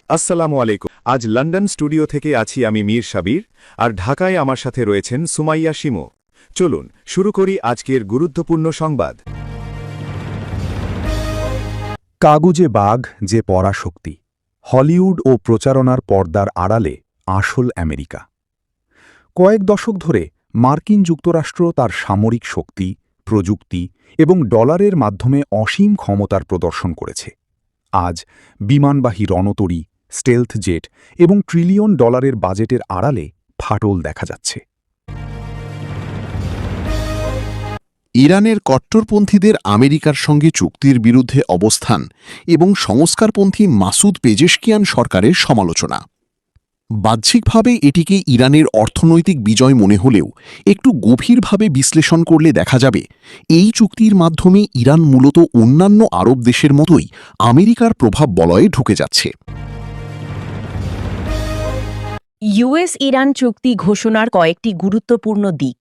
আসসালামু আলাইকুম। আজ লন্ডন স্টুডিও থেকে আছি আমি মীর সাবির, আর ঢাকায় আমার সাথে রয়েছেন সুমাইয়া শিমু। চলুন শুরু করি আজকের গুরুত্বপূর্ণ সংবাদ। কাগুজে বাঘ যে পরাশক্তি, হলিউড ও প্রচারণার পর্দার আড়ালে আসল আমেরিকা। কয়েক দশক ধরে মার্কিন যুক্তরাষ্ট্র তার সামরিক শক্তি, প্রযুক্তি এবং ডলারের মাধ্যমে অসীম ক্ষমতার প্রদর্শন করেছে। আজ বিমানবাহী রণতরী, স্টেলথ জেট এবং ট্রিলিয়ন ডলারের বাজেটের আড়ালে ফাটল দেখা যাচ্ছে। ইরানের কট্টরপন্থীদের আমেরিকার সঙ্গে চুক্তির বিরুদ্ধে অবস্থান এবং সংস্কারপন্থী মাসুদ পেজেশকিয়ান সরকারের সমালোচনা। বাহ্যিকভাবে এটিকে ইরানের অর্থনৈতিক বিজয় মনে হলেও একটু গভীরভাবে বিশ্লেষণ করলে দেখা যাবে এই চুক্তির মাধ্যমে ইরান মূলত অন্যান্য আরব দেশের মতোই আমেরিকার প্রভাব বলয়ে ঢুকে যাচ্ছে। ইউএস ইরান চুক্তি ঘোষণার কয়েকটি গুরুত্বপূর্ণ দিক।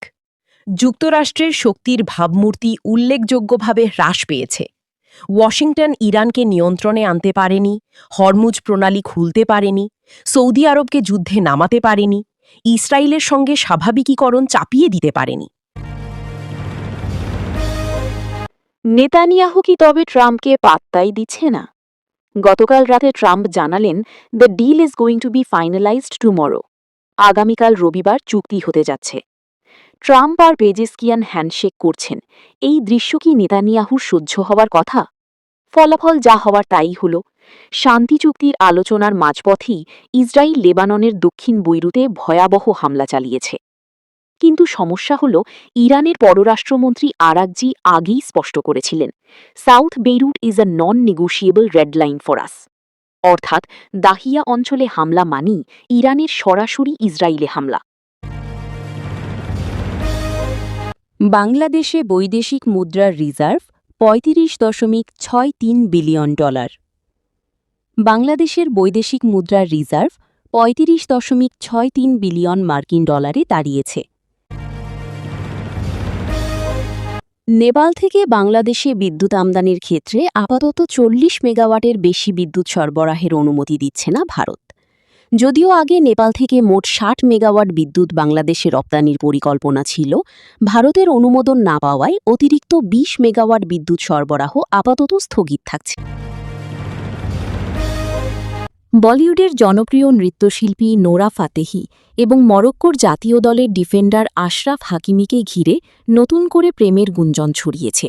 যুক্তরাষ্ট্রের শক্তির ভাবমূর্তি উল্লেখযোগ্যভাবে হ্রাস পেয়েছে। ওয়াশিংটন ইরানকে নিয়ন্ত্রণে আনতে পারেনি, হরমুজ প্রণালী খুলতে পারেনি, সৌদি আরবকে যুদ্ধে নামাতে পারেনি, ইসরায়েলের সঙ্গে স্বাভাবিকীকরণ চাপিয়ে দিতে পারেনি। নেতানিয়াহু কি তবে ট্রাম্পকে পাত্তাই দিচ্ছে না? গতকাল রাতে ট্রাম্প জানালেন, the deal is going to be finalised tomorrow. আগামীকাল রবিবার চুক্তি হতে যাচ্ছে। ট্রাম্প আর পেজেশকিয়ান হ্যান্ডশেক করছেন। এই দৃশ্য কি নেতানিয়াহুর সহ্য হওয়ার কথা? ফলাফল যা হওয়ার তাই হল। শান্তি চুক্তির আলোচনার মাঝপথেই ইসরায়েল লেবাননের দক্ষিণ বৈরুতে ভয়াবহ হামলা চালিয়েছে। কিন্তু সমস্যা হল, ইরানের পররাষ্ট্রমন্ত্রী আরাকজি আগেই স্পষ্ট করেছিলেন, south Beirut is a non negotiable red line for us. অর্থাৎ দাহিয়া অঞ্চলে হামলা মানেই ইরানের সরাসরি ইসরায়েলে হামলা। বাংলাদেশে বৈদেশিক মুদ্রার রিজার্ভ ৩৫.৬৩ বিলিয়ন ডলার। বাংলাদেশের বৈদেশিক মুদ্রার রিজার্ভ ৩৫.৬৩ বিলিয়ন মার্কিন ডলারে দাঁড়িয়েছে। নেপাল থেকে বাংলাদেশে বিদ্যুৎ আমদানির ক্ষেত্রে আপাতত ৪০ মেগাওয়াটের বেশি বিদ্যুৎ সরবরাহের অনুমতি দিচ্ছে না ভারত। যদিও আগে নেপাল থেকে মোট ৬০ মেগাওয়াট বিদ্যুৎ বাংলাদেশে রপ্তানির পরিকল্পনা ছিল, ভারতের অনুমোদন না পাওয়ায় অতিরিক্ত ২০ মেগাওয়াট বিদ্যুৎ সরবরাহ আপাতত স্থগিত থাকছে। বলিউডের জনপ্রিয় নৃত্যশিল্পী নোরা ফাতেহি এবং মরক্কোর জাতীয় দলের ডিফেন্ডার আশরাফ হাকিমিকে ঘিরে নতুন করে প্রেমের গুঞ্জন ছড়িয়েছে।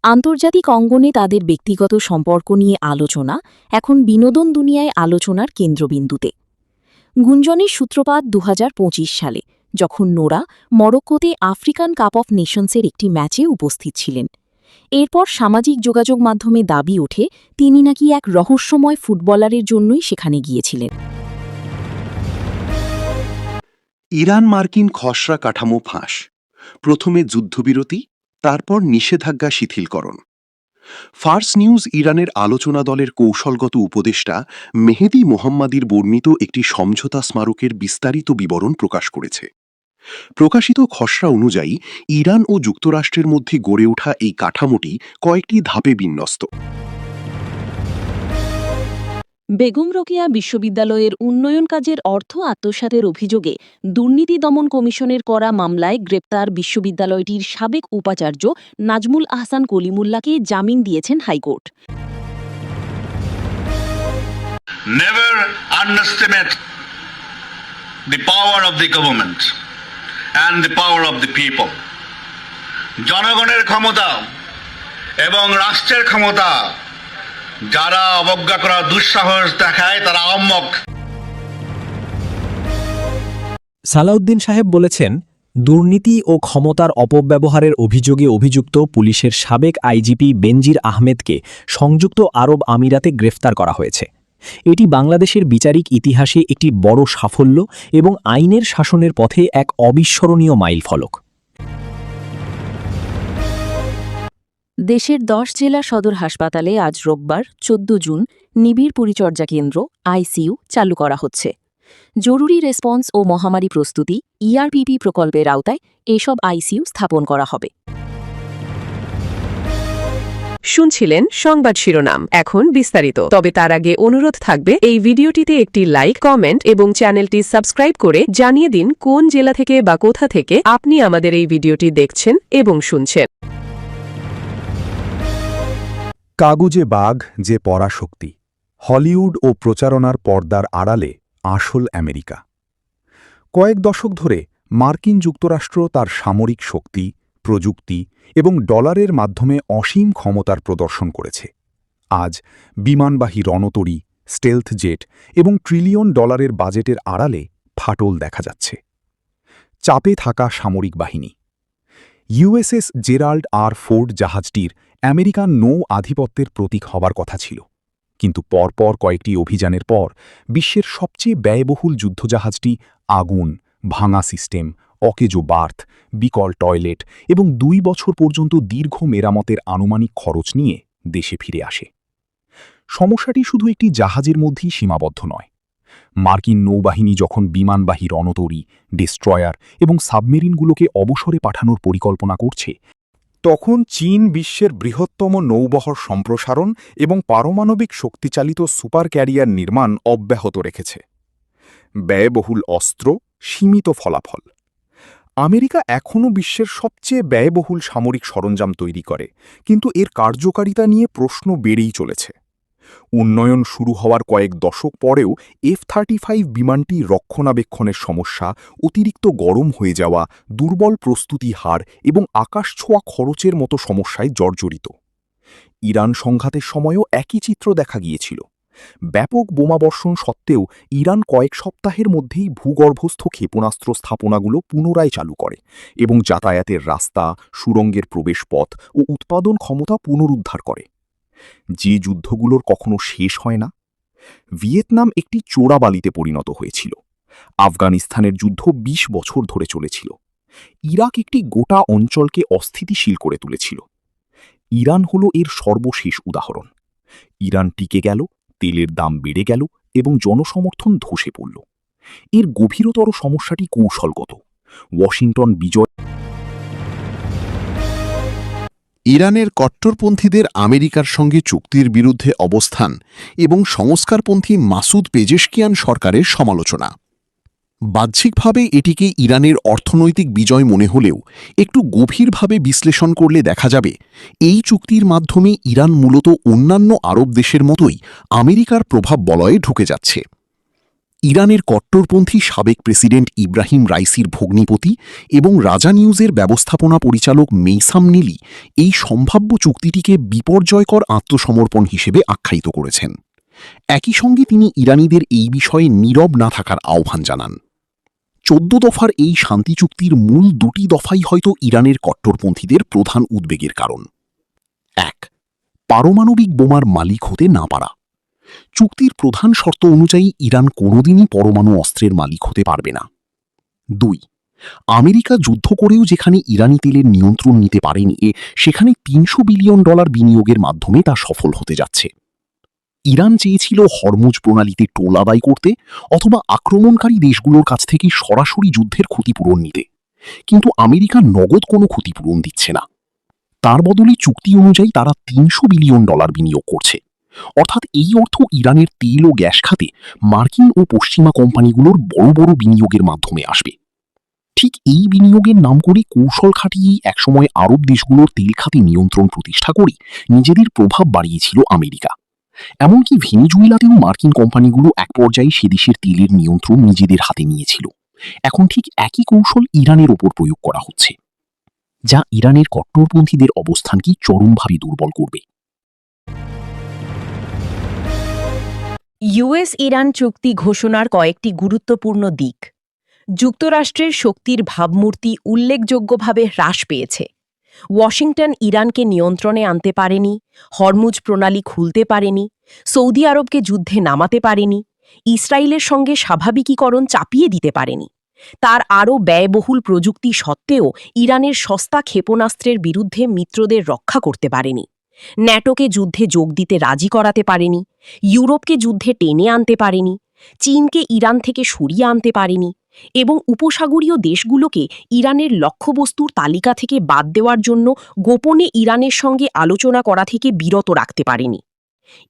আন্তর্জাতিক অঙ্গনে তাদের ব্যক্তিগত সম্পর্ক নিয়ে আলোচনা এখন বিনোদন দুনিয়ায় আলোচনার কেন্দ্রবিন্দুতে। গুঞ্জনের সূত্রপাত ২০২৫ সালে, যখন নোরা মরক্কোতে আফ্রিকান কাপ অফ নেশনসের একটি ম্যাচে উপস্থিত ছিলেন। এরপর সামাজিক যোগাযোগ মাধ্যমে দাবি ওঠে তিনি নাকি এক রহস্যময় ফুটবলারের জন্যই সেখানে গিয়েছিলেন। ইরান মার্কিন খসড়া কাঠামো ফাঁস, প্রথমে যুদ্ধবিরতি, তারপর নিষেধাজ্ঞা শিথিলকরণ। ফার্স নিউজ ইরানের আলোচনা দলের কৌশলগত উপদেষ্টা মেহেদি মোহাম্মাদির বর্ণিত একটি সমঝোতা স্মারকের বিস্তারিত বিবরণ প্রকাশ করেছে। প্রকাশিত খসড়া অনুযায়ী ইরান ও যুক্তরাষ্ট্রের মধ্যে গড়ে ওঠা এই কাঠামোটি কয়েকটি ধাপে বিন্যস্ত। বেগম রোকেয়া বিশ্ববিদ্যালয়ের উন্নয়ন কাজের অর্থ আত্মসাতের অভিযোগে দুর্নীতি দমন কমিশনের করা মামলায় গ্রেপ্তার বিশ্ববিদ্যালয়টির সাবেক উপাচার্য নাজমুল আহসান কলিমুল্লাহকে জামিন দিয়েছেন high court. Never underestimate the power of the government and the power of the people. জনগণের ক্ষমতা এবং রাষ্ট্রের ক্ষমতা যারা অবজ্ঞা করার দুঃসাহস দেখায় তারা আহম্মক। সালাউদ্দিন সাহেব বলেছেন, দুর্নীতি ও ক্ষমতার অপব্যবহারের অভিযোগে অভিযুক্ত পুলিশের সাবেক আইজিপি বেনজির আহমেদকে সংযুক্ত আরব আমিরাতে গ্রেফতার করা হয়েছে। এটি বাংলাদেশের বিচারিক ইতিহাসে একটি বড় সাফল্য এবং আইনের শাসনের পথে এক অবিস্মরণীয় মাইলফলক। দেশের ১০ জেলা সদর হাসপাতালে আজ রোববার ১৪ জুন নিবিড় পরিচর্যা কেন্দ্র আইসিইউ চালু করা হচ্ছে। জরুরি রেসপন্স ও মহামারী প্রস্তুতি ইআরপিপি প্রকল্পের আওতায় এসব আইসিইউ স্থাপন করা হবে। শুনছিলেন সংবাদ শিরোনাম, এখন বিস্তারিত। তবে তার আগে অনুরোধ থাকবে এই ভিডিওটিতে একটি লাইক, কমেন্ট এবং চ্যানেলটি সাবস্ক্রাইব করে জানিয়ে দিন কোন জেলা থেকে বা কোথা থেকে আপনি আমাদের এই ভিডিওটি দেখছেন এবং শুনছেন। কাগুজে বাঘ যে পরাশক্তি, হলিউড ও প্রচারণার পর্দার আড়ালে আসল আমেরিকা। কয়েক দশক ধরে মার্কিন যুক্তরাষ্ট্র তার সামরিক শক্তি, প্রযুক্তি এবং ডলারের মাধ্যমে অসীম ক্ষমতার প্রদর্শন করেছে। আজ বিমানবাহী রণতরী, স্টেলথ জেট এবং ট্রিলিয়ন ডলারের বাজেটের আড়ালে ফাটল দেখা যাচ্ছে। চাপে থাকা সামরিক বাহিনী। ইউএসএস জেরাল্ড আর ফোর্ড জাহাজটির আমেরিকান নৌ আধিপত্যের প্রতীক হবার কথা ছিল, কিন্তু পরপর কয়েকটি অভিযানের পর বিশ্বের সবচেয়ে ব্যয়বহুল যুদ্ধজাহাজটি আগুন, ভাঙা সিস্টেম, অকেজো বার্থ, বিকল টয়লেট এবং 2 বছর পর্যন্ত দীর্ঘ মেরামতের আনুমানিক খরচ নিয়ে দেশে ফিরে আসে। সমস্যাটি শুধু একটি জাহাজের মধ্যেই সীমাবদ্ধ নয়। মার্কিন নৌবাহিনী যখন বিমানবাহী রণতরী, ডিস্ট্রয়ার এবং সাবমেরিনগুলোকে অবসরে পাঠানোর পরিকল্পনা করছে, তখন চীন বিশ্বের বৃহত্তম নৌবহর সম্প্রসারণ এবং পারমাণবিক শক্তিচালিত সুপার ক্যারিয়ার নির্মাণ অব্যাহত রেখেছে। ব্যয়বহুল অস্ত্র, সীমিত ফলাফল। আমেরিকা এখনও বিশ্বের সবচেয়ে ব্যয়বহুল সামরিক সরঞ্জাম তৈরি করে, কিন্তু এর কার্যকারিতা নিয়ে প্রশ্ন বেড়েই চলেছে। উন্নয়ন শুরু হওয়ার কয়েক দশক পরেও F-35 বিমানটি রক্ষণাবেক্ষণের সমস্যা, অতিরিক্ত গরম হয়ে যাওয়া, দুর্বল প্রস্তুতি হার এবং আকাশছোঁয়া খরচের মতো সমস্যায় জর্জরিত। ইরান সংঘাতের সময়ও একই চিত্র দেখা গিয়েছিল। ব্যাপক বোমাবর্ষণ সত্ত্বেও ইরান কয়েক সপ্তাহের মধ্যেই ভূগর্ভস্থ ক্ষেপণাস্ত্র স্থাপনাগুলো পুনরায় চালু করে এবং যাতায়াতের রাস্তা, সুড়ঙ্গের প্রবেশপথ ও উৎপাদন ক্ষমতা পুনরুদ্ধার করে। যে যুদ্ধগুলোর কখনো শেষ হয় না। ভিয়েতনাম একটি চোরাবালিতে পরিণত হয়েছিল। আফগানিস্তানের যুদ্ধ 20 বছর ধরে চলেছিল। ইরাক একটি গোটা অঞ্চলকে অস্থিতিশীল করে তুলেছিল। ইরান হল এর সর্বশেষ উদাহরণ। ইরান টিকে গেল, তেলের দাম বেড়ে গেল এবং জনসমর্থন ধসে পড়ল। এর গভীরতর সমস্যাটি কৌশলগত। ওয়াশিংটন বিজয়। ইরানের কট্টরপন্থীদের আমেরিকার সঙ্গে চুক্তির বিরুদ্ধে অবস্থান এবং সংস্কারপন্থী মাসুদ পেজেশকিয়ান সরকারের সমালোচনা। বাহ্যিকভাবে এটিকে ইরানের অর্থনৈতিক বিজয় মনে হলেও একটু গভীরভাবে বিশ্লেষণ করলে দেখা যাবে এই চুক্তির মাধ্যমে ইরান মূলত অন্যান্য আরব দেশের মতোই আমেরিকার প্রভাব বলয়ে ঢুকে যাচ্ছে। ইরানের কট্টরপন্থী সাবেক প্রেসিডেন্ট ইব্রাহিম রাইসির ভগ্নিপতি এবং রাজা নিউজের ব্যবস্থাপনা পরিচালক মেইসাম নিলি এই সম্ভাব্য চুক্তিটিকে বিপর্যয়কর আত্মসমর্পণ হিসেবে আখ্যায়িত করেছেন। একই সঙ্গে তিনি ইরানিদের এই বিষয়ে নীরব না থাকার আহ্বান জানান। 14 দফার এই শান্তি চুক্তির মূল 2টি দফাই হয়তো ইরানের কট্টরপন্থীদের প্রধান উদ্বেগের কারণ। 1. পারমাণবিক বোমার মালিক হতে না পারা। চুক্তির প্রধান শর্ত অনুযায়ী ইরান কোনোদিনই পরমাণু অস্ত্রের মালিক হতে পারবে না। 2. আমেরিকা যুদ্ধ করেও যেখানে ইরানি তেলের নিয়ন্ত্রণ নিতে পারেনি, সেখানে $300 বিলিয়ন বিনিয়োগের মাধ্যমে তা সফল হতে যাচ্ছে। ইরান চেয়েছিল হরমুজ প্রণালীতে টোল আদায় করতে অথবা আক্রমণকারী দেশগুলোর কাছ থেকে সরাসরি যুদ্ধের ক্ষতিপূরণ নিতে, কিন্তু আমেরিকা নগদ কোনো ক্ষতিপূরণ দিচ্ছে না। তার বদলে চুক্তি অনুযায়ী তারা $300 বিলিয়ন বিনিয়োগ করছে। অর্থাৎ এই অর্থ ইরানের তেল ও গ্যাস খাতে মার্কিন ও পশ্চিমা কোম্পানিগুলোর বড় বড় বিনিয়োগের মাধ্যমে আসবে। ঠিক এই বিনিয়োগের নাম করে কৌশল খাটিয়েই একসময় আরব দেশগুলোর তেল খাতে নিয়ন্ত্রণ প্রতিষ্ঠা করে নিজেদের প্রভাব বাড়িয়েছিল আমেরিকা। এমনকি ভেনেজুয়েলাতেও মার্কিন কোম্পানিগুলো এক পর্যায়ে সে দেশের তেলের নিয়ন্ত্রণ নিজেদের হাতে নিয়েছিল। এখন ঠিক একই কৌশল ইরানের ওপর প্রয়োগ করা হচ্ছে, যা ইরানের কট্টরপন্থীদের অবস্থানকে চরমভাবে দুর্বল করবে। ইউএস ইরান চুক্তি ঘোষণার কয়েকটি গুরুত্বপূর্ণ দিক। যুক্তরাষ্ট্রের শক্তির ভাবমূর্তি উল্লেখযোগ্যভাবে হ্রাস পেয়েছে। ওয়াশিংটন ইরানকে নিয়ন্ত্রণে আনতে পারেনি, হরমুজ প্রণালী খুলতে পারেনি, সৌদি আরবকে যুদ্ধে নামাতে পারেনি, ইসরায়েলের সঙ্গে স্বাভাবিকীকরণ চাপিয়ে দিতে পারেনি। তার আরও ব্যয়বহুল প্রযুক্তি সত্ত্বেও ইরানের সস্তা ক্ষেপণাস্ত্রের বিরুদ্ধে মিত্রদের রক্ষা করতে পারেনি। ন্যাটোকে যুদ্ধে যোগ দিতে রাজি করাতে পারেনি, ইউরোপকে যুদ্ধে টেনে আনতে পারেনি, চীনকে ইরান থেকে সরিয়ে আনতে পারেনি এবং উপসাগরীয় দেশগুলোকে ইরানের লক্ষ্যবস্তুর তালিকা থেকে বাদ দেওয়ার জন্য গোপনে ইরানের সঙ্গে আলোচনা করা থেকে বিরত রাখতে পারেনি।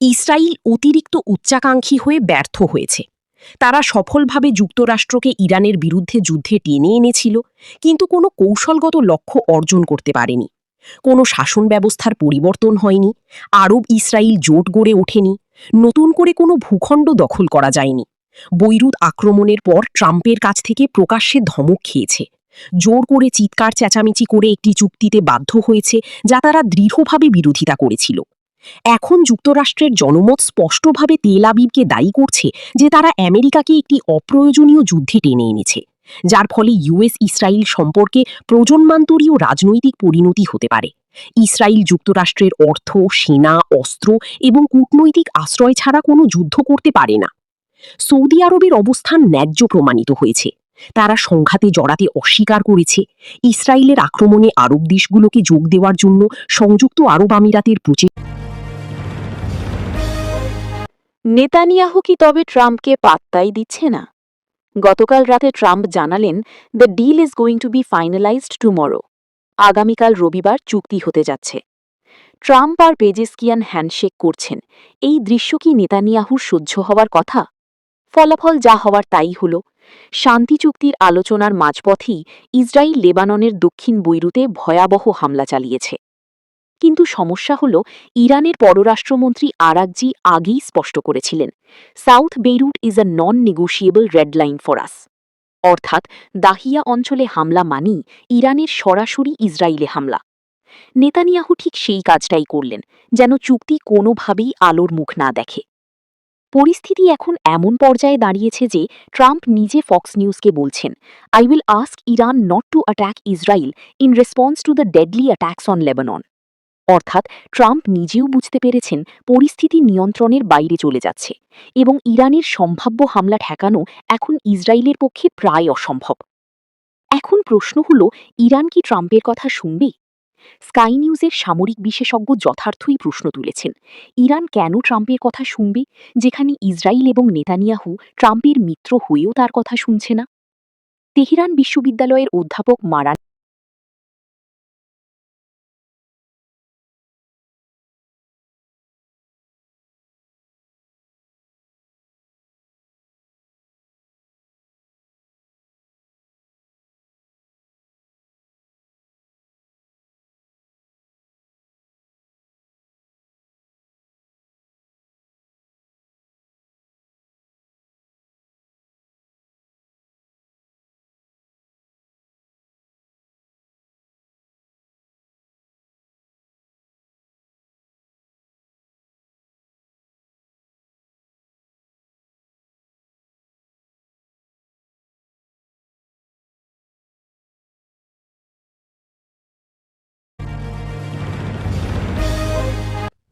ইসরায়েল অতিরিক্ত উচ্চাকাঙ্ক্ষী হয়ে ব্যর্থ হয়েছে। তারা সফলভাবে যুক্তরাষ্ট্রকে ইরানের বিরুদ্ধে যুদ্ধে টেনে এনেছিল, কিন্তু কোনো কৌশলগত লক্ষ্য অর্জন করতে পারেনি। কোনো শাসন ব্যবস্থার পরিবর্তন হয়নি, আরব ইসরায়েল জোট গড়ে ওঠেনি, নতুন করে কোনো ভূখণ্ড দখল করা যায়নি। বৈরুত আক্রমণের পর ট্রাম্পের কাছ থেকে প্রকাশ্যে ধমক খেয়েছে, জোর করে চিৎকার চেঁচামেচি করে একটি চুক্তিতে বাধ্য হয়েছে যা তারা দৃঢ়ভাবে বিরোধিতা করেছিল। এখন যুক্তরাষ্ট্রের জনমত স্পষ্টভাবে তেল আবিবকে দায়ী করছে যে তারা আমেরিকাকে একটি অপ্রয়োজনীয় যুদ্ধে টেনে এনেছে, যার ফলে ইউএস ইসরায়েল সম্পর্কে প্রজন্মান্তরীয় রাজনৈতিক পরিণতি হতে পারে। ইসরায়েল যুক্তরাষ্ট্রের অর্থ, সেনা, অস্ত্র এবং কূটনৈতিক আশ্রয় ছাড়া কোনো যুদ্ধ করতে পারে না। সৌদি আরবের অবস্থান ন্যায্য প্রমাণিত হয়েছে। তারা সংঘাতে জড়াতে অস্বীকার করেছে। ইসরায়েলের আক্রমণে আরব দেশগুলোকে যোগ দেওয়ার জন্য সংযুক্ত আরব আমিরাতের নেতানিয়াহু কি তবে ট্রাম্পকে পাত্তাই দিচ্ছে না? গতকাল রাতে ট্রাম্প জানালেন, the deal is going to be finalised tomorrow. আগামীকাল রবিবার চুক্তি হতে যাচ্ছে। ট্রাম্প আর পেজেস্কিয়ান হ্যান্ডশেক করছেন। এই দৃশ্য কি নেতানিয়াহুর সহ্য হওয়ার কথা? ফলাফল যা হওয়ার তাই হল। শান্তি চুক্তির আলোচনার মাঝপথেই ইসরায়েল লেবাননের দক্ষিণ বৈরুতে ভয়াবহ হামলা চালিয়েছে। কিন্তু সমস্যা হল, ইরানের পররাষ্ট্রমন্ত্রী আরাকজি আগেই স্পষ্ট করেছিলেন, south Beirut is a non negotiable red line for us. অর্থাৎ দাহিয়া অঞ্চলে হামলা মানেই ইরানের সরাসরি ইসরায়েলে হামলা। নেতানিয়াহু ঠিক সেই কাজটাই করলেন, যেন চুক্তি কোনোভাবেই আলোর মুখ না দেখে। পরিস্থিতি এখন এমন পর্যায়ে দাঁড়িয়েছে যে ট্রাম্প নিজে ফক্স নিউজকে বলছেন, I will ask Iran not to attack Israel in response to the deadly attacks on Lebanon. অর্থাৎ ট্রাম্প নিজেও বুঝতে পেরেছেন পরিস্থিতি নিয়ন্ত্রণের বাইরে চলে যাচ্ছে এবং ইরানের সম্ভাব্য হামলা ঠেকানো এখন ইসরায়েলের পক্ষে প্রায় অসম্ভব। এখন প্রশ্ন হল, ইরান কি ট্রাম্পের কথা শুনবে? স্কাই নিউজের সামরিক বিশেষজ্ঞ যথার্থই প্রশ্ন তুলেছেন, ইরান কেন ট্রাম্পের কথা শুনবে, যেখানে ইসরায়েল এবং নেতানিয়াহু ট্রাম্পের মিত্র হয়েও তার কথা শুনছে না? তেহরান বিশ্ববিদ্যালয়ের অধ্যাপক মারান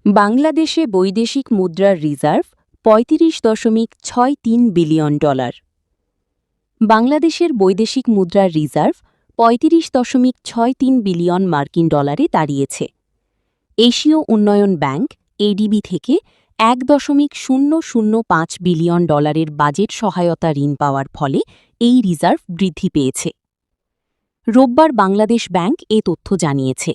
বাংলাদেশে বৈদেশিক মুদ্রার রিজার্ভ ৩৫.৬৩ বিলিয়ন ডলার। বাংলাদেশের বৈদেশিক মুদ্রার রিজার্ভ ৩৫.৬৩ বিলিয়ন মার্কিন ডলারে দাঁড়িয়েছে। এশীয় উন্নয়ন ব্যাংক এডিবি থেকে ১.০০৫ বিলিয়ন ডলারের বাজেট সহায়তা ঋণ পাওয়ার ফলে এই রিজার্ভ বৃদ্ধি পেয়েছে। রোববার বাংলাদেশ ব্যাংক এ তথ্য জানিয়েছে।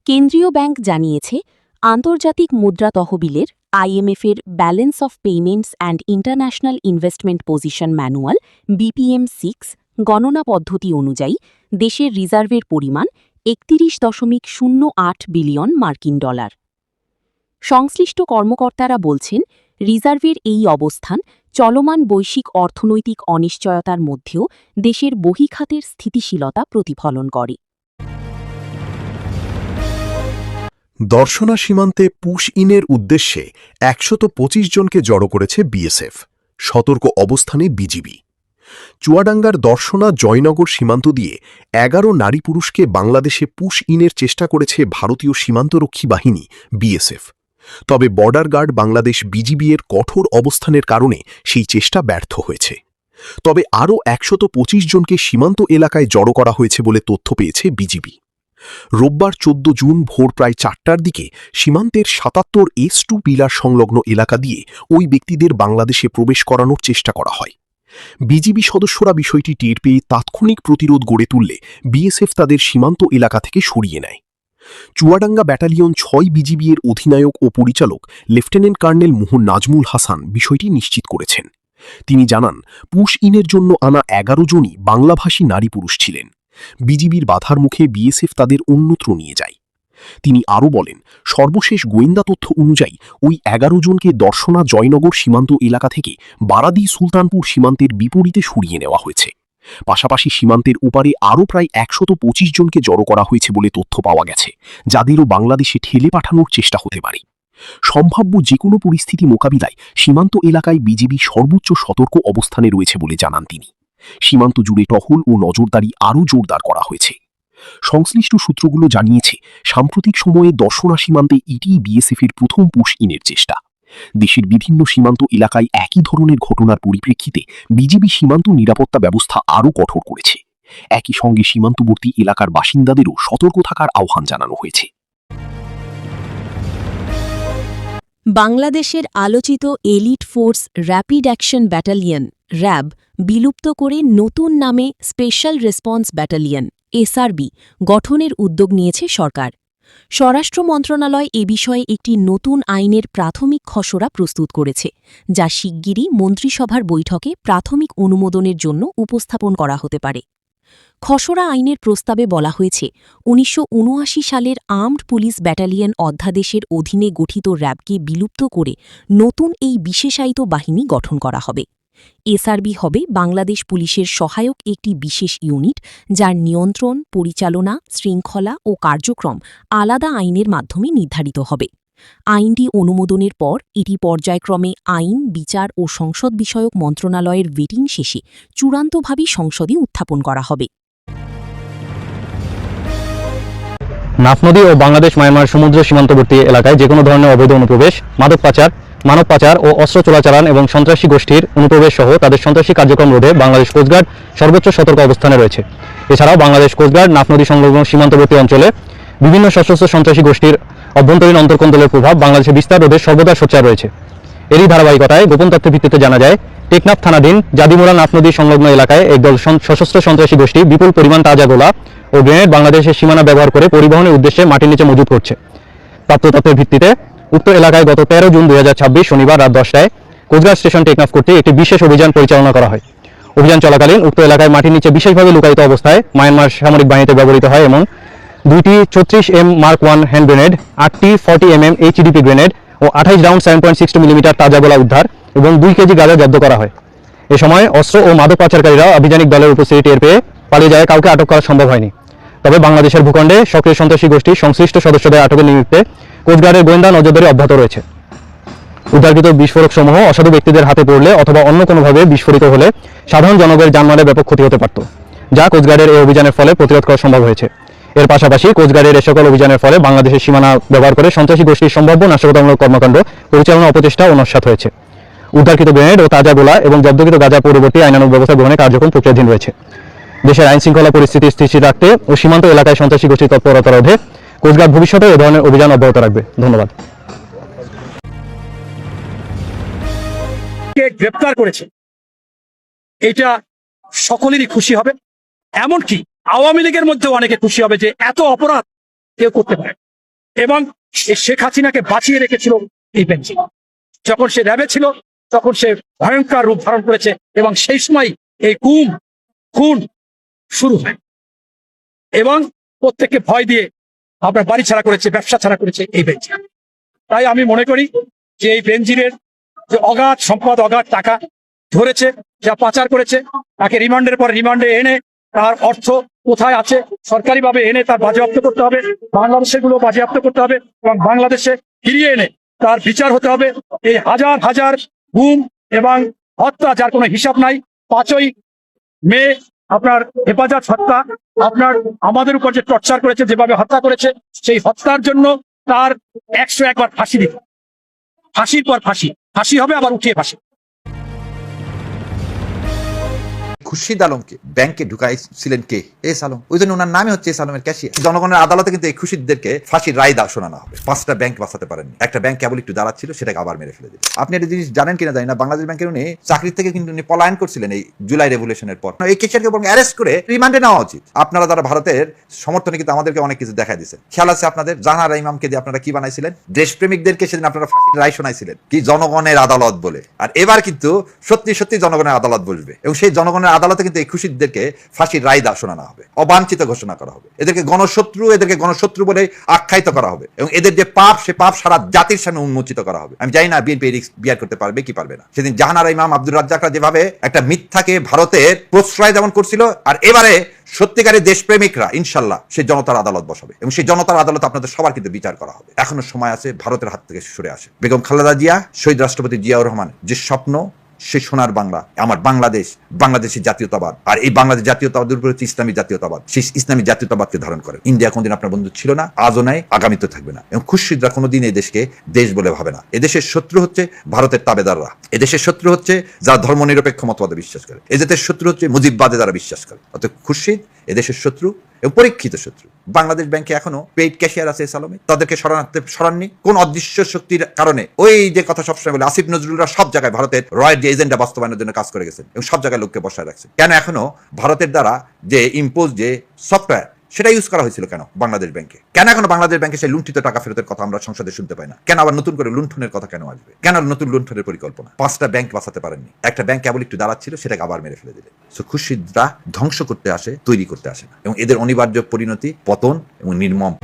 কেন্দ্রীয় ব্যাংক জানিয়েছে, আন্তর্জাতিক মুদ্রা তহবিলের আইএমএফের balance of payments and international investment position manual BPM-6 গণনা পদ্ধতি অনুযায়ী দেশের রিজার্ভের পরিমাণ ৩১.০৮ বিলিয়ন মার্কিন ডলার। সংশ্লিষ্ট কর্মকর্তারা বলছেন, রিজার্ভের এই অবস্থান চলমান বৈশ্বিক অর্থনৈতিক অনিশ্চয়তার মধ্যেও দেশের বহিখাতের স্থিতিশীলতা প্রতিফলন করে। দর্শনা সীমান্তে পুশ ইনের উদ্দেশ্যে ১২৫ জনকে জড়ো করেছে বিএসএফ, সতর্ক অবস্থানে বিজিবি। চুয়াডাঙ্গার দর্শনা জয়নগর সীমান্ত দিয়ে ১১ নারী পুরুষকে বাংলাদেশে পুশ ইনের চেষ্টা করেছে ভারতীয় সীমান্তরক্ষী বাহিনী বিএসএফ। তবে বর্ডার গার্ড বাংলাদেশ বিজিবি এর কঠোর অবস্থানের কারণে সেই চেষ্টা ব্যর্থ হয়েছে। তবে আরও ১২৫ জনকে সীমান্ত এলাকায় জড়ো করা হয়েছে বলে তথ্য পেয়েছে বিজিবি। রোববার ১৪ জুন ভোর প্রায় ৪টার দিকে সীমান্তের ৭৭S2 পিলার সংলগ্ন এলাকা দিয়ে ওই ব্যক্তিদের বাংলাদেশে প্রবেশ করানোর চেষ্টা করা হয়। বিজিবি সদস্যরা বিষয়টি টের পেয়ে তাৎক্ষণিক প্রতিরোধ গড়ে তুললে বিএসএফ তাদের সীমান্ত এলাকা থেকে সরিয়ে নেয়। চুয়াডাঙ্গা ব্যাটালিয়ন ৬ বিজিবি এর অধিনায়ক ও পরিচালক লেফটেন্যান্ট কর্নেল মোহন নাজমুল হাসান বিষয়টি নিশ্চিত করেছেন। তিনি জানান, পুশ ইনের জন্য আনা ১১ জনই বাংলাভাষী নারী পুরুষ ছিলেন। বিজিবির বাধার মুখে বিএসএফ তাদের অন্যত্র নিয়ে যায়। তিনি আরও বলেন, সর্বশেষ গোয়েন্দা তথ্য অনুযায়ী ওই ১১ জনকে দর্শনা জয়নগর সীমান্ত এলাকা থেকে বারাদি সুলতানপুর সীমান্তের বিপরীতে সরিয়ে নেওয়া হয়েছে। পাশাপাশি সীমান্তের উপারে আরও প্রায় ১২৫ জনকে জড়ো করা হয়েছে বলে তথ্য পাওয়া গেছে, যাদেরও বাংলাদেশে ঠেলে পাঠানোর চেষ্টা হতে পারে। সম্ভাব্য যে কোনো পরিস্থিতি মোকাবিলায় সীমান্ত এলাকায় বিজিবি সর্বোচ্চ সতর্ক অবস্থানে রয়েছে বলে জানান তিনি। সীমান্ত জুড়ে টহল ও নজরদারি আরও জোরদার করা হয়েছে। সংশ্লিষ্ট সূত্রগুলো জানিয়েছে, সাম্প্রতিক সময়ে দর্শনা সীমান্তে এটিই বিএসএফের প্রথম পুশ ইনের চেষ্টা। দেশের বিভিন্ন সীমান্ত এলাকায় একই ধরনের ঘটনার পরিপ্রেক্ষিতে বিজিবি সীমান্ত নিরাপত্তা ব্যবস্থা আরও কঠোর করেছে। একই সঙ্গে সীমান্তবর্তী এলাকার বাসিন্দাদেরও সতর্ক থাকার আহ্বান জানানো হয়েছে। বাংলাদেশের আলোচিত elite force rapid action battalion RAB বিলুপ্ত করে নতুন নামে স্পেশাল রেসপন্স ব্যাটালিয়ন এসআরবি গঠনের উদ্যোগ নিয়েছে সরকার। স্বরাষ্ট্র মন্ত্রণালয় এ বিষয়ে একটি নতুন আইনের প্রাথমিক খসড়া প্রস্তুত করেছে, যা শিগগিরই মন্ত্রিসভার বৈঠকে প্রাথমিক অনুমোদনের জন্য উপস্থাপন করা হতে পারে। খসড়া আইনের প্রস্তাবে বলা হয়েছে, ১৯৭৯ সালের আর্মড পুলিশ ব্যাটালিয়ন অধ্যাদেশের অধীনে গঠিত র্যাবকে বিলুপ্ত করে নতুন এই বিশেষায়িত বাহিনী গঠন করা হবে। এসআরবি হবে বাংলাদেশ পুলিশের সহায়ক একটি বিশেষ ইউনিট, যার নিয়ন্ত্রণ, পরিচালনা, শৃঙ্খলা ও কার্যক্রম আলাদা আইনের মাধ্যমে নির্ধারিত হবে। আইনটি অনুমোদনের পর এটি পর্যায়ক্রমে আইন, বিচার ও সংসদ বিষয়ক মন্ত্রণালয়ের ভেটিং শেষে চূড়ান্তভাবে সংসদে উত্থাপন করা হবে। নাফ নদী ও বাংলাদেশ মায়ানমার সমুদ্র সীমান্তবর্তী এলাকায় যে কোনো ধরনের অবৈধ অনুপ্রবেশ, মাদক পাচার, মানব পাচার ও অস্ত্র চোরাচালান এবং সন্ত্রাসী গোষ্ঠীর অনুপ্রবেশ সহ তাদের সন্ত্রাসী কার্যক্রম রোধে বাংলাদেশ কোস্টগার্ড সর্বোচ্চ সতর্ক অবস্থানে রয়েছে। এছাড়াও বাংলাদেশ কোস্টগার্ড নাফ নদী সংলগ্ন সীমান্তবর্তী অঞ্চলে বিভিন্ন সশস্ত্র সন্ত্রাসী গোষ্ঠীর অভ্যন্তরীণ অন্তর্কন্দলের প্রভাব বাংলাদেশে বিস্তার রোধে সর্বদা সোচ্চার রয়েছে। এরই ধারাবাহিকতায় গোপন তথ্যের ভিত্তিতে জানা যায়, টেকনাফ থানাধীন জাদিমোড়া নাফ নদী সংলগ্ন এলাকায় একদল সশস্ত্র সন্ত্রাসী গোষ্ঠী বিপুল পরিমাণ তাজা গোলা ও গ্রেনেড বাংলাদেশের সীমানা ব্যবহার করে পরিবহনের উদ্দেশ্যে মাটির নিচে মজুত করছে। প্রাপ্ত তথ্যের ভিত্তিতে উক্ত এলাকায় গত ১৩ জুন ২০২৬ শনিবার রাত ১০টায় কোস্টগার্ড স্টেশন টেকনাফ কর্তৃক একটি বিশেষ অভিযান পরিচালনা করা হয়। অভিযান চলাকালীন উক্ত এলাকায় মাটির নিচে বিশেষভাবে লুকায়িত অবস্থায় মায়ানমার সামরিক বাহিনীতে ব্যবহৃত হয় এমন ২টি ৩৬M মার্ক 1 হ্যান্ড গ্রেনেড, ৮টি 40mm HDP গ্রেনেড ও ২৮ রাউন্ড 7.62 মিলিমিটার তাজা গোলা উদ্ধার এবং ২ কেজি গাঁজা জব্দ করা হয়। এ সময় অস্ত্র ও মাদক পাচারকারীরা অভিযানিক দলের উপস্থিতি টের পেয়ে পালিয়ে যায়, কাউকে আটক করা সম্ভব হয়নি। তবে বাংলাদেশের ভূখণ্ডে সক্রিয় সন্ত্রাসী গোষ্ঠীর সংশ্লিষ্ট সদস্যদের আটকের নিমিত্তে কোস্টগার্ডের গোয়েন্দা নজরদারি অব্যাহত রয়েছে। উদ্ধারকৃত বিস্ফোরক সমূহ অসাধু ব্যক্তিদের হাতে পড়লে অথবা অন্য কোনোভাবে বিস্ফোরিত হলে সাধারণ জনগণের জানমালের ব্যাপক ক্ষতি হতে পারত, যা কোস্টগার্ডের এই অভিযানের ফলে প্রতিরোধ করা সম্ভব হয়েছে। এর পাশাপাশি কোস্টগার্ডের এ সকল অভিযানের ফলে বাংলাদেশের সীমানা ব্যবহার করে সন্ত্রাসী গোষ্ঠীর সম্ভাব্য নাশকতামূলক কর্মকাণ্ড পরিচালনা অপচেষ্টা ও নস্যাৎ হয়েছে। উদ্ধারকৃত গ্রেনেড ও তাজা গোলা এবং জব্দকৃত গাঁজা পরবর্তী আইনানুগ ব্যবস্থা গ্রহণের কার্যক্রম প্রক্রিয়াধীন রয়েছে। দেশের আইন শৃঙ্খলা পরিস্থিতি স্থিতিশীল রাখতে ও সীমান্ত এলাকায় সন্ত্রাসী গোষ্ঠীর তৎপরতা রোধে কোস্টগার্ড ভবিষ্যতে এ ধরনের অভিযান অব্যাহত রাখবে। ধন্যবাদ। গ্রেপ্তার করেছে, এটা সকলেরই খুশি হবে, এমনকি আওয়ামী লীগের মধ্যেও অনেকে খুশি হবে যে এত অপরাধ কেউ করতে পারে। এবং এই শেখ হাসিনাকে বাঁচিয়ে রেখেছিল এই বেঞ্চি। যখন সে র্যাবে ছিল তখন সে ভয়ঙ্কর রূপ ধারণ করেছে এবং সেই সময় এই খুন শুরু হয় এবং প্রত্যেককে ভয় দিয়ে আপনার বাড়ি ছাড়া করেছে, ব্যবসা ছাড়া করেছে এই বেঞ্চি। তাই আমি মনে করি যে এই বেঞ্জিরের যে অগাধ সম্পদ, অগাধ টাকা ধরেছে, যা পাচার করেছে, তাকে রিমান্ডের পর রিমান্ডে এনে তার অর্থ কোথায় আছে সরকারিভাবে এনে তার বাজেয়াপ্ত করতে হবে, বাংলাদেশের গুলো বাজেয়াপ্ত করতে হবে এবং বাংলাদেশে ফিরিয়ে এনে তার বিচার হতে হবে। এই হাজার হাজার গুম এবং হত্যা যার কোনো হিসাব নাই, 5ই মে আপনার হেফাজত হত্যা, আপনার আমাদের উপর যে টর্চার করেছে, যেভাবে হত্যা করেছে, সেই হত্যার জন্য তার 101 বার ফাঁসি দিতে, ফাঁসির পর ফাঁসি, ফাঁসি হবে আবার উঠিয়ে ফাঁসি। খুরশিদ আলমকে ব্যাংকে ঢুকাইছিলেন কে? এস আলম। ওই জন্য ওনার নামে হচ্ছে এস আলমের ক্যাশিয়ার। জনগণের আদালতে কিন্তু এই খুরশিদদেরকে ফাঁসির রায় শোনানো হবে। 5টা ব্যাংক বাঁচাতে পারেননি, একটা ব্যাংক কেবল একটু দাঁড়াচ্ছিল, সেটাকে আবার মেরে ফেলে দিল। আপনি একটা জিনিস জানেন কিনা জানি না, বাংলাদেশ ব্যাংকের উনি চাকরি থেকে কিন্তু উনি পলায়ন করছিলেন এই জুলাই রেভলিউশনের পর। এই ক্যাশিয়ারকে বরং অ্যারেস্ট করে রিমান্ডে নেওয়া উচিত। আপনারা যারা ভারতের সমর্থনে কিন্তু আমাদেরকে অনেক কিছু দেখা দিচ্ছেন। খেয়াল আছে আপনাদের জাহানারা ইমামকে দিয়ে আপনারা কি বানাইছিলেন? দেশপ্রেমিকদেরকে সেদিন আপনারা ফাঁসির রায় শোনাইছিলেন কি জনগণের আদালত বলে। আর এবার কিন্তু সত্যি সত্যি জনগণের আদালত বসবে এবং সেই জনগণের আদালতে কিন্তু এই খুশিদদেরকে ফাঁসির রায় শোনানো হবে, অবাঞ্ছিত ঘোষণা করা হবে, এদেরকে গণশত্রু বলে আখ্যায়িত করা হবে এবং এদের যে পাপ, সে পাপ সারা জাতির সামনে উন্মোচিত করা হবে। আমি জানি না বিএনপি রিস্ক বিয়ার করতে পারবে কি পারবে না। সেদিন জাহানারা ইমাম, আব্দুর রাজ্জাকরা যেভাবে একটা মিথ্যাকে ভারতের প্রশ্রয় যেমন করছিল, আর এবারে সত্যিকারের দেশপ্রেমিকরা ইনশাল্লাহ সেই জনতার আদালত বসাবে এবং সেই জনতার আদালত আপনাদের সবার কিন্তু বিচার করা হবে। এখনো সময় আছে ভারতের হাত থেকে সরে আসে। বেগম খালেদা জিয়া, শহীদ রাষ্ট্রপতি জিয়াউর রহমান যে স্বপ্ন, সে সোনার বাংলা, আমার বাংলাদেশ, বাংলাদেশের জাতীয়তাবাদ, আর এই বাংলাদেশ জাতীয়তাবাদের উপরে হচ্ছে ইসলামী জাতীয়তাবাদ। সেই ইসলামী জাতীয়তাবাদকে ধারণ করে। ইন্ডিয়া কোনদিন আপনার বন্ধু ছিল না, আজও নাই, আগামীতে থাকবে না। এবং খুরশিদরা কোনোদিন এই দেশকে দেশ বলে ভাবে না। এদেশের শত্রু হচ্ছে ভারতের তাবেদাররা, এদেশের শত্রু হচ্ছে যারা ধর্মনিরপেক্ষ মতবাদে বিশ্বাস করে, এদেশের শত্রু হচ্ছে মুজিববাদে যারা বিশ্বাস করে। অর্থাৎ খুরশিদ এদেশের শত্রু এবং পরীক্ষিত শত্রু। বাংলাদেশ ব্যাংকে এখনো পেইড ক্যাশিয়ার আছে সালমে, তাদেরকে সরাননি কোন অদৃশ্য শক্তির কারণে। ওই যে কথা সবসময় বলে, আসিফ নজরুলরা সব জায়গায় ভারতের রয়ের যে এজেন্ডা বাস্তবায়নের জন্য কাজ করে গেছেন এবং সব জায়গায় লোককে বসায় রাখছেন। কেন এখনো ভারতের দ্বারা যে ইম্পোজ যে সফটওয়্যার, সেটা ইউজ করা হয়েছিল কেন বাংলাদেশ ব্যাংকে? কেন এখনো বাংলাদেশ ব্যাংকে সেই লুণ্ঠিত টাকা ফেরতের কথা আমরা সংসদে শুনতে পাই না? কেন আবার নতুন করে লুণ্ঠনের কথা কেন আসবে? কেন নতুন লুণ্ঠনের পরিকল্পনা? 5টা ব্যাংক বাঁচাতে পারেননি, একটা ব্যাংক কেবল একটু দাঁড়াচ্ছিল, সেটাকে আবার মেরে ফেলে দিলে। সো খুরশিদরা ধ্বংস করতে আসে, তৈরি করতে আসে না এবং এদের অনিবার্য পরিণতি পতন এবং নির্মম।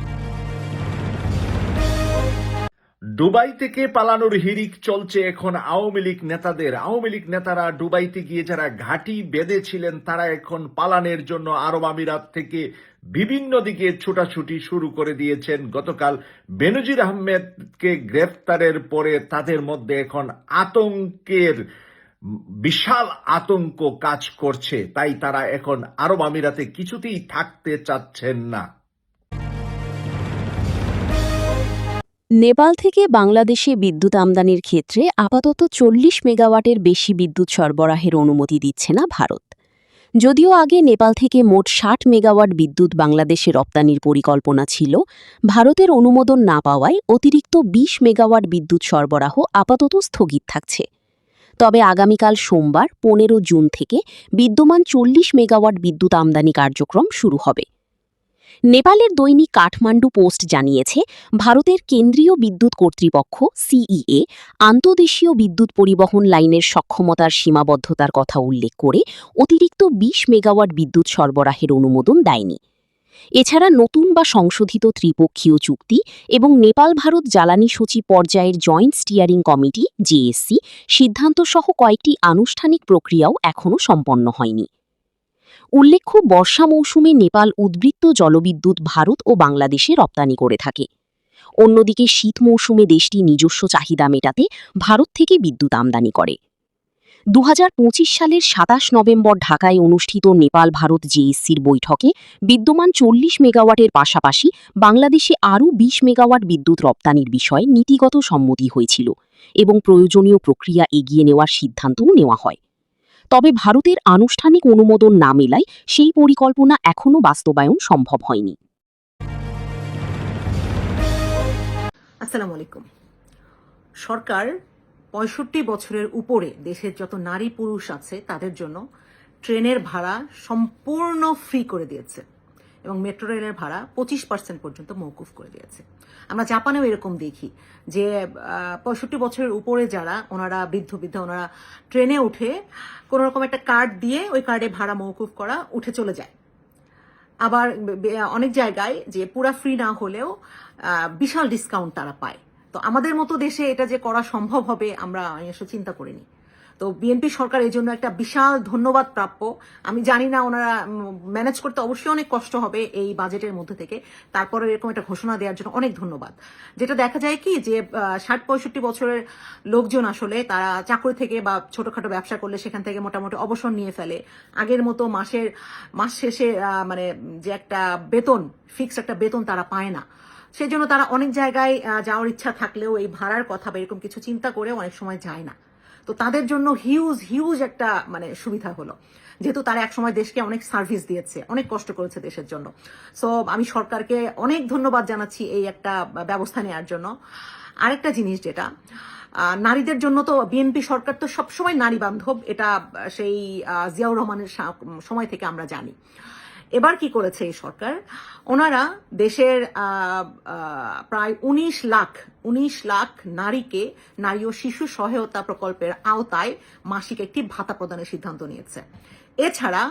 দুবাই থেকে পালানোর হিড়িক চলছে এখন আওয়ামী লীগ নেতাদের। আওয়ামী লীগ নেতারা দুবাইতে গিয়ে যারা ঘাঁটি বেঁধেছিলেন, তারা এখন পালানের জন্য আরব আমিরাত থেকে বিভিন্ন দিকে ছোটাছুটি শুরু করে দিয়েছেন। গতকাল বেনজির আহমেদকে গ্রেফতারের পরে তাদের মধ্যে এখন আতঙ্কের বিশাল আতঙ্ক কাজ করছে। তাই তারা এখন আরব আমিরাতে কিছুতেই থাকতে চাচ্ছেন না। নেপাল থেকে বাংলাদেশে বিদ্যুৎ আমদানির ক্ষেত্রে আপাতত 40 মেগাওয়াটের বেশি বিদ্যুৎ সরবরাহের অনুমতি দিচ্ছে না ভারত। যদিও আগে নেপাল থেকে মোট 60 মেগাওয়াট বিদ্যুৎ বাংলাদেশে রপ্তানির পরিকল্পনা ছিল, ভারতের অনুমোদন না পাওয়ায় অতিরিক্ত 20 মেগাওয়াট বিদ্যুৎ সরবরাহ আপাতত স্থগিত থাকছে। তবে আগামীকাল সোমবার 15 জুন থেকে বিদ্যমান 40 মেগাওয়াট বিদ্যুৎ আমদানি কার্যক্রম শুরু হবে। নেপালের দৈনিক কাঠমান্ডু পোস্ট জানিয়েছে, ভারতের কেন্দ্রীয় বিদ্যুৎ কর্তৃপক্ষ সিইএ আন্তদেশীয় বিদ্যুৎ পরিবহন লাইনের সক্ষমতার সীমাবদ্ধতার কথা উল্লেখ করে অতিরিক্ত 20 মেগাওয়াট বিদ্যুৎ সরবরাহের অনুমোদন দেয়নি। এছাড়া নতুন বা সংশোধিত ত্রিপক্ষীয় চুক্তি এবং নেপাল ভারত জ্বালানি সূচি পর্যায়ের জয়েন্ট স্টিয়ারিং কমিটি জেএসসি সিদ্ধান্তসহ কয়েকটি আনুষ্ঠানিক প্রক্রিয়াও এখনও সম্পন্ন হয়নি। উল্লেখ্য, বর্ষা মৌসুমে নেপাল উদ্বৃত্ত জলবিদ্যুৎ ভারত ও বাংলাদেশে রপ্তানি করে থাকে। অন্যদিকে শীত মৌসুমে দেশটি নিজস্ব চাহিদা মেটাতে ভারত থেকে বিদ্যুৎ আমদানি করে। 2025 সালের 27 নভেম্বর ঢাকায় অনুষ্ঠিত নেপাল ভারত জেএসসির বৈঠকে বিদ্যমান 40 মেগাওয়াটের পাশাপাশি বাংলাদেশে আরও 20 মেগাওয়াট বিদ্যুৎ রপ্তানির বিষয়ে নীতিগত সম্মতি হয়েছিল এবং প্রয়োজনীয় প্রক্রিয়া এগিয়ে নেওয়ার সিদ্ধান্তও নেওয়া হয়। তবে ভারতের আনুষ্ঠানিক অনুমোদন না মেলায় সেই পরিকল্পনা এখনও বাস্তবায়ন সম্ভব হয়নি। আসসালামু আলাইকুম। সরকার 65 বছরের উপরে দেশের যত নারী পুরুষ আছে তাদের জন্য ট্রেনের ভাড়া সম্পূর্ণ ফ্রি করে দিয়েছে এবং মেট্রো রেলের ভাড়া 25% পর্যন্ত মওকুফ করে দিয়েছে। আমরা জাপানেও এরকম দেখি যে 65 বছরের উপরে যারা ওনারা বৃদ্ধ ওনারা ট্রেনে উঠে কোনো রকম একটা কার্ড দিয়ে ওই কার্ডে ভাড়া মওকুফ করা উঠে চলে যায়। আবার অনেক জায়গায় যে পুরা ফ্রি না হলেও বিশাল ডিসকাউন্ট তারা পায়। তো আমাদের মতো দেশে এটা যে করা সম্ভব হবে আমরা আসলে চিন্তা করিনি। তো বিএনপি সরকার এই জন্য একটা বিশাল ধন্যবাদ প্রাপ্য। আমি জানি না ওনারা ম্যানেজ করতে অবশ্যই অনেক কষ্ট হবে এই বাজেটের মধ্যে থেকে, তারপরে এরকম একটা ঘোষণা দেওয়ার জন্য অনেক ধন্যবাদ। যেটা দেখা যায় কি যে 60-65 বছরের লোকজন আসলে তারা চাকরি থেকে বা ছোটখাটো ব্যবসা করলে সেখান থেকে মোটামুটি অবসর নিয়ে ফেলে। আগের মতো মাস শেষে মানে যে একটা বেতন, ফিক্সড একটা বেতন তারা পায় না। সেই জন্য তারা অনেক জায়গায় যাওয়ার ইচ্ছা থাকলেও এই ভাড়ার কথা বা এরকম কিছু চিন্তা করে অনেক সময় যায় না। তো তাদের জন্য হিউজ হিউজ একটা মানে সুবিধা হলো, যেহেতু তারা একসময় দেশকে অনেক সার্ভিস দিয়েছে, অনেক কষ্ট করেছে দেশের জন্য। সো আমি সরকারকে অনেক ধন্যবাদ জানাচ্ছি এই একটা ব্যবস্থা নেওয়ার জন্য। আরেকটা জিনিস যেটা নারীদের জন্য, তো বিএনপি সরকার তো সবসময় নারী বান্ধব, এটা সেই জিয়াউর রহমানের সময় থেকে আমরা জানি। এবার কি করেছে এই সরকার, ওনারা দেশের প্রায় 19 লাখ নারীকে নারী ও শিশু সহায়তা প্রকল্পের আওতায় মাসিক একটি ভাতা প্রদানের সিদ্ধান্ত নিয়েছে। এছাড়া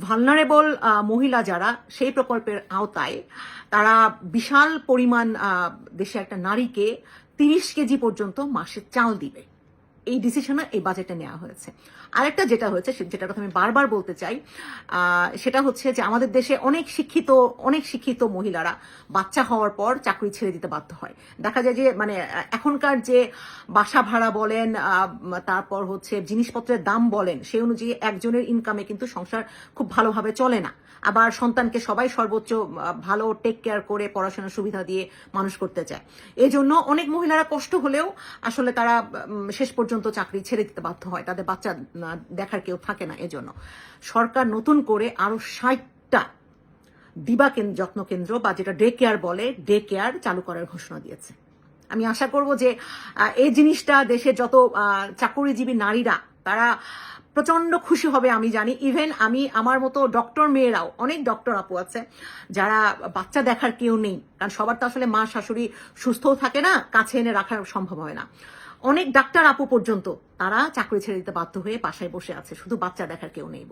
ভালনারেবল মহিলা যারা সেই প্রকল্পের আওতায়, তারা বিশাল পরিমাণ দেশে একটা নারীকে 30 কেজি পর্যন্ত মাসে চাল দিবে। এই ডিসিশনে এই বাজেটে নেওয়া হয়েছে। আরেকটা যেটা হয়েছে, যেটার কথা আমি বারবার বলতে চাই, সেটা হচ্ছে যে আমাদের দেশে অনেক শিক্ষিত মহিলারা বাচ্চা হওয়ার পর চাকরি ছেড়ে দিতে বাধ্য হয়। দেখা যায় যে মানে এখনকার যে বাসা ভাড়া বলেন, তারপর হচ্ছে জিনিসপত্রের দাম বলেন, সেই অনুযায়ী একজনের ইনকামে কিন্তু সংসার খুব ভালোভাবে চলে না। আবার সন্তানকে সবাই সর্বোচ্চ ভালো টেক কেয়ার করে পড়াশোনার সুবিধা দিয়ে মানুষ করতে চায়। এই জন্য অনেক মহিলারা কষ্ট হলেও আসলে তারা শেষ পর্যন্ত চাকরি ছেড়ে দিতে বাধ্য হয়, তাদের বাচ্চা দেখার কেউ থাকে না। এজন্য সরকার নতুন করে আরো 60টা দিবা যত্ন কেন্দ্র বা যেটা ডে কেয়ার বলে, ডে কেয়ার চালু করার ঘোষণা দিয়েছে। আমি আশা করব যে এই জিনিসটা দেশের যত চাকরিজীবী নারীরা তারা প্রচন্ড খুশি হবে। আমি জানি ইভেন আমার মতো ডক্টর মেয়েরাও, অনেক ডক্টর আপু আছে যারা বাচ্চা দেখার কেউ নেই, কারণ সবার তো আসলে মা শাশুড়ি সুস্থও থাকে না, কাছে এনে রাখা সম্ভব হয় না। অনেক ডাক্তার আপু পর্যন্ত তারা চাকরি ছেড়ে দিতে বাধ্য হয়ে বাসায় বসে আছে, শুধু বাচ্চা দেখার কেউ নেই।